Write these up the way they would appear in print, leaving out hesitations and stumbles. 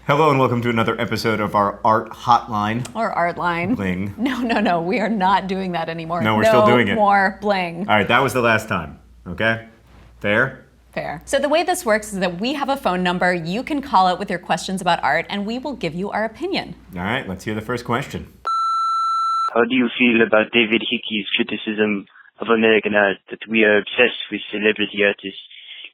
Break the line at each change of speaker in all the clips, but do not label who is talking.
Hello and welcome to another episode of our Art Hotline.
Or Artline.
Bling.
No, we are not doing that anymore.
No, we're still doing it.
No more bling.
All right, that was the last time, okay? Fair?
Fair. So the way this works is that we have a phone number, you can call it with your questions about art, and we will give you our opinion.
All right, let's hear the first question.
How do you feel about David Hickey's criticism of American art, that we are obsessed with celebrity artists,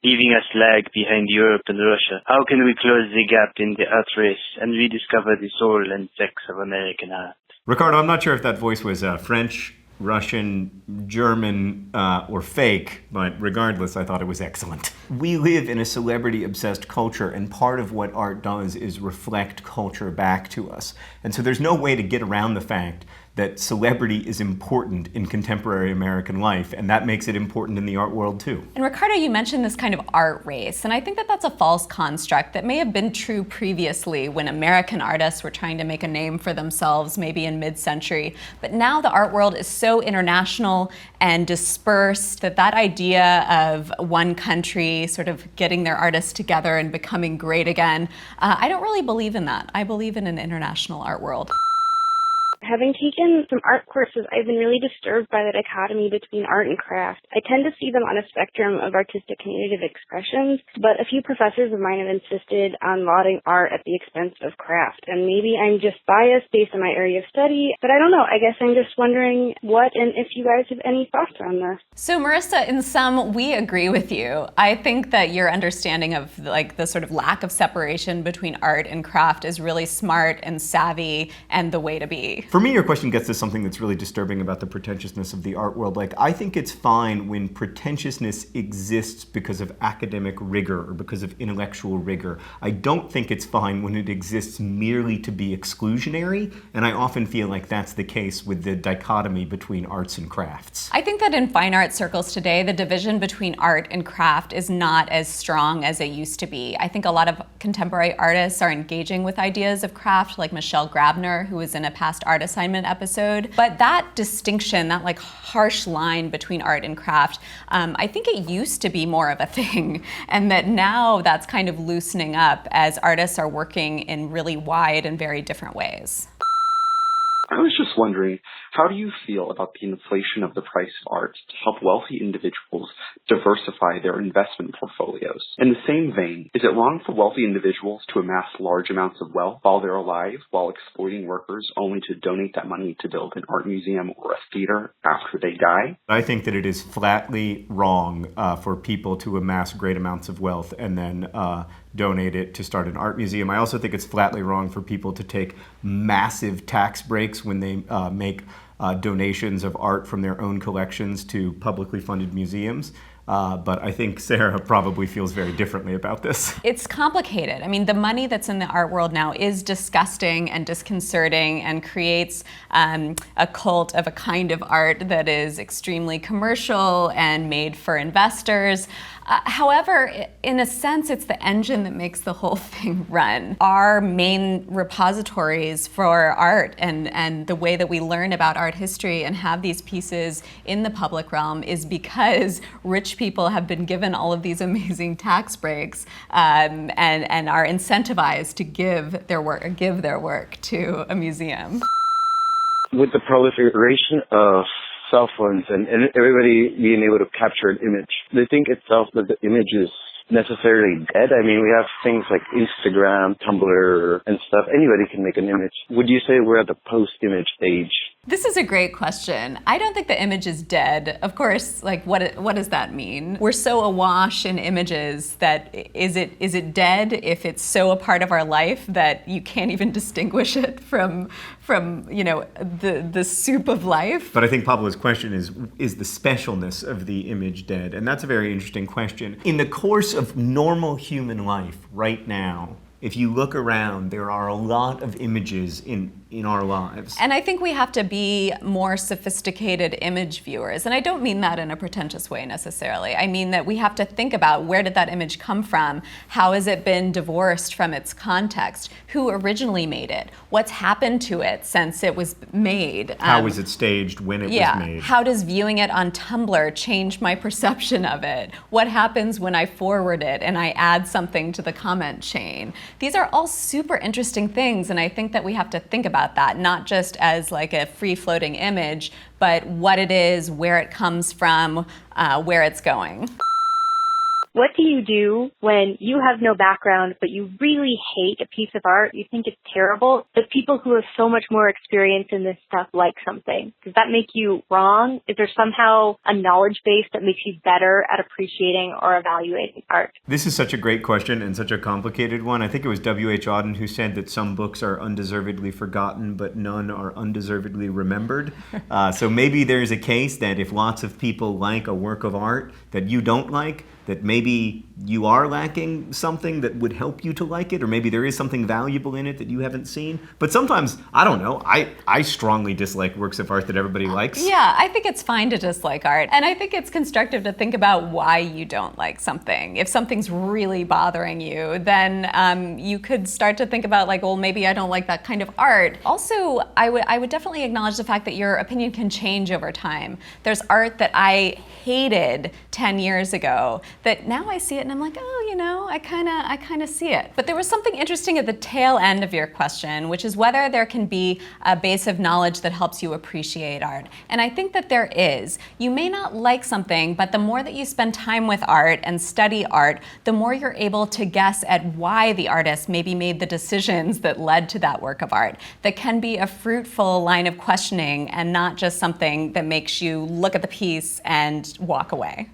leaving us lag behind Europe and Russia? How can we close the gap in the art race and rediscover the soul and sex of American art?
Ricardo, I'm not sure if that voice was French, Russian, German, or fake, but regardless, I thought it was excellent. We live in a celebrity-obsessed culture, and part of what art does is reflect culture back to us. And so there's no way to get around the fact that celebrity is important in contemporary American life, and that makes it important in the art world too.
And Ricardo, you mentioned this kind of art race, and I think that that's a false construct that may have been true previously when American artists were trying to make a name for themselves, maybe in mid-century. But now the art world is so international and dispersed that that idea of one country sort of getting their artists together and becoming great again, I don't really believe in that. I believe in an international art world.
Having taken some art courses, I've been really disturbed by the dichotomy between art and craft. I tend to see them on a spectrum of artistic creative expressions, but a few professors of mine have insisted on lauding art at the expense of craft. And maybe I'm just biased based on my area of study, but I don't know. I guess I'm just wondering what and if you guys have any thoughts on this.
So Marissa, in sum, we agree with you. I think that your understanding of like the sort of lack of separation between art and craft is really smart and savvy and the way to be.
For me, your question gets to something that's really disturbing about the pretentiousness of the art world. Like, I think it's fine when pretentiousness exists because of academic rigor or because of intellectual rigor. I don't think it's fine when it exists merely to be exclusionary, and I often feel like that's the case with the dichotomy between arts and crafts.
I think that in fine art circles today, the division between art and craft is not as strong as it used to be. I think a lot of contemporary artists are engaging with ideas of craft, like Michelle Grabner, who was in a past art assignment episode. But that distinction, that like harsh line between art and craft, I think it used to be more of a thing, and that now that's kind of loosening up as artists are working in really wide and very different ways.
I was just wondering, how do you feel about the inflation of the price of art to help wealthy individuals diversify their investment portfolios? In the same vein, is it wrong for wealthy individuals to amass large amounts of wealth while they're alive, while exploiting workers only to donate that money to build an art museum or a theater after they die?
I think that it is flatly wrong for people to amass great amounts of wealth and then donate it to start an art museum. I also think it's flatly wrong for people to take massive tax breaks when they make donations of art from their own collections to publicly funded museums. But I think Sarah probably feels very differently about this.
It's complicated. I mean, the money that's in the art world now is disgusting and disconcerting and creates a cult of a kind of art that is extremely commercial and made for investors. However, in a sense, it's the engine that makes the whole thing run. Our main repositories for art and the way that we learn about art history and have these pieces in the public realm is because rich people have been given all of these amazing tax breaks and are incentivized to give their work to a museum.
With the proliferation of cell phones and everybody being able to capture an image, they think itself that the image is necessarily dead. I mean, we have things like Instagram, Tumblr, and stuff. Anybody can make an image. Would you say we're at the post-image age?
This is a great question. I don't think the image is dead. Of course, like what does that mean? We're so awash in images that is it dead if it's so a part of our life that you can't even distinguish it from the soup of life?
But I think Pablo's question is the specialness of the image dead? And that's a very interesting question. In the course of normal human life right now, if you look around, there are a lot of images in in our lives.
And I think we have to be more sophisticated image viewers. And I don't mean that in a pretentious way necessarily. I mean that we have to think about, where did that image come from? How has it been divorced from its context? Who originally made it? What's happened to it since it was made?
How was it staged when it was made?
How does viewing it on Tumblr change my perception of it? What happens when I forward it and I add something to the comment chain? These are all super interesting things, and I think that we have to think about that, not just as like a free-floating image, but what it is, where it comes from, where it's going.
What do you do when you have no background, but you really hate a piece of art, you think it's terrible, but people who have so much more experience in this stuff like something? Does that make you wrong? Is there somehow a knowledge base that makes you better at appreciating or evaluating art?
This is such a great question and such a complicated one. I think it was W.H. Auden who said that some books are undeservedly forgotten, but none are undeservedly remembered. So maybe there's a case that if lots of people like a work of art that you don't like, that maybe you are lacking something that would help you to like it, or maybe there is something valuable in it that you haven't seen. But sometimes, I don't know, I strongly dislike works of art that everybody likes.
Yeah, I think it's fine to dislike art. And I think it's constructive to think about why you don't like something. If something's really bothering you, then you could start to think about like, well, maybe I don't like that kind of art. Also, I would definitely acknowledge the fact that your opinion can change over time. There's art that I hated 10 years ago that now I see it and I'm like, oh, you know, I kind of see it. But there was something interesting at the tail end of your question, which is whether there can be a base of knowledge that helps you appreciate art. And I think that there is. You may not like something, but the more that you spend time with art and study art, the more you're able to guess at why the artist maybe made the decisions that led to that work of art. That can be a fruitful line of questioning and not just something that makes you look at the piece and walk away.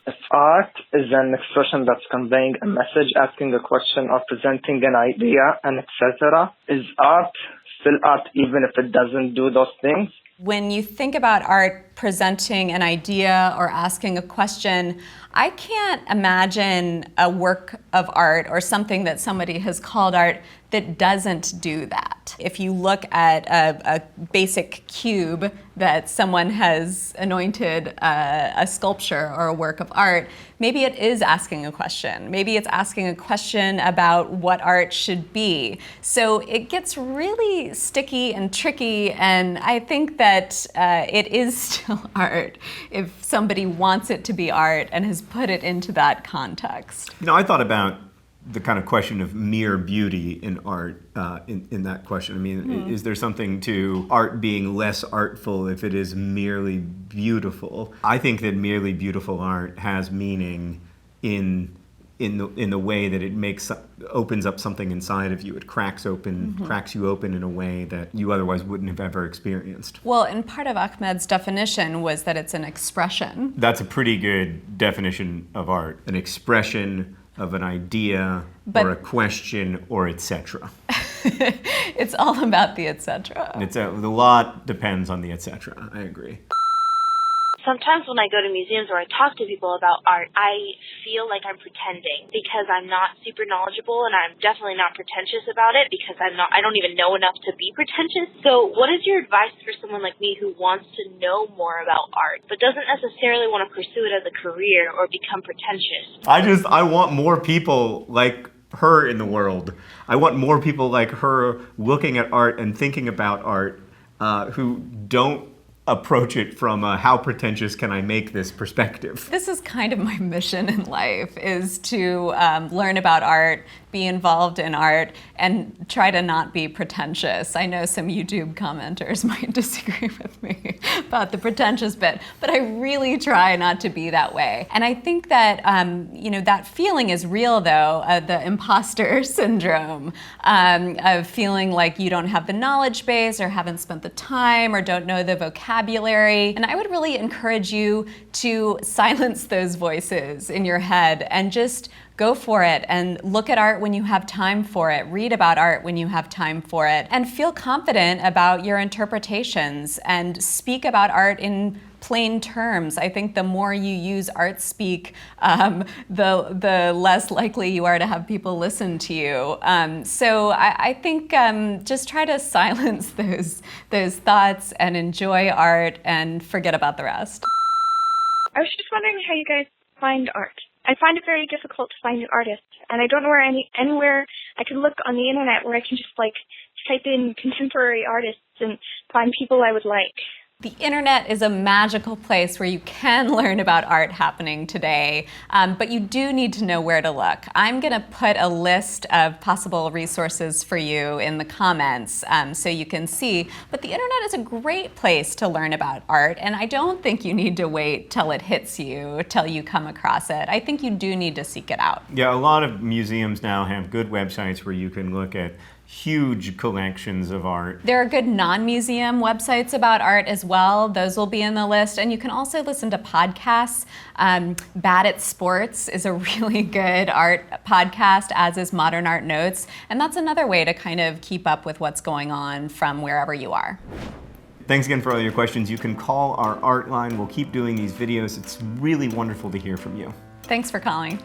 If art is an expression that's conveying a message, asking a question, or presenting an idea, and etc., is art still art even if it doesn't do those things?
When you think about art presenting an idea or asking a question, I can't imagine a work of art or something that somebody has called art that doesn't do that. If you look at a basic cube that someone has anointed a sculpture or a work of art, maybe it is asking a question. Maybe it's asking a question about what art should be. So it gets really sticky and tricky, and I think that it is still art if somebody wants it to be art and has put it into that context.
You know, I thought about the kind of question of mere beauty in art in that question. I mean, is there something to art being less artful if it is merely beautiful? I think that merely beautiful art has meaning in the way that it opens up something inside of you. It cracks you open in a way that you otherwise wouldn't have ever experienced.
Well, and part of Ahmed's definition was that it's an expression.
That's a pretty good definition of art. An expression of an idea or a question or etc.
It's all about the etc.
The lot depends on the etc. I agree.
Sometimes when I go to museums or I talk to people about art, I feel like I'm pretending because I'm not super knowledgeable, and I'm definitely not pretentious about it because I don't even know enough to be pretentious. So what is your advice for someone like me who wants to know more about art but doesn't necessarily want to pursue it as a career or become pretentious?
I want more people like her in the world. I want more people like her looking at art and thinking about art who don't approach it from a how pretentious can I make this perspective.
This is kind of my mission in life, is to learn about art, be involved in art, and try to not be pretentious. I know some YouTube commenters might disagree with me about the pretentious bit, but I really try not to be that way. And I think that that feeling is real, though, the imposter syndrome of feeling like you don't have the knowledge base or haven't spent the time or don't know the vocabulary. And I would really encourage you to silence those voices in your head and just go for it and look at art when you have time for it. Read about art when you have time for it. And feel confident about your interpretations and speak about art in plain terms. I think the more you use art speak, the less likely you are to have people listen to you. So I think just try to silence those thoughts and enjoy art and forget about the rest.
I was just wondering how you guys find art. I find it very difficult to find new artists, and I don't know where anywhere I can look on the internet where I can just type in contemporary artists and find people I would like.
The internet is a magical place where you can learn about art happening today, but you do need to know where to look. I'm going to put a list of possible resources for you in the comments so you can see, but the internet is a great place to learn about art, and I don't think you need to wait till it hits you, till you come across it. I think you do need to seek it out.
Yeah, a lot of museums now have good websites where you can look at huge collections of art.
There are good non-museum websites about art as well. Those will be in the list. And you can also listen to podcasts. Bad at Sports is a really good art podcast, as is Modern Art Notes. And that's another way to kind of keep up with what's going on from wherever you are.
Thanks again for all your questions. You can call our art line. We'll keep doing these videos. It's really wonderful to hear from you.
Thanks for calling.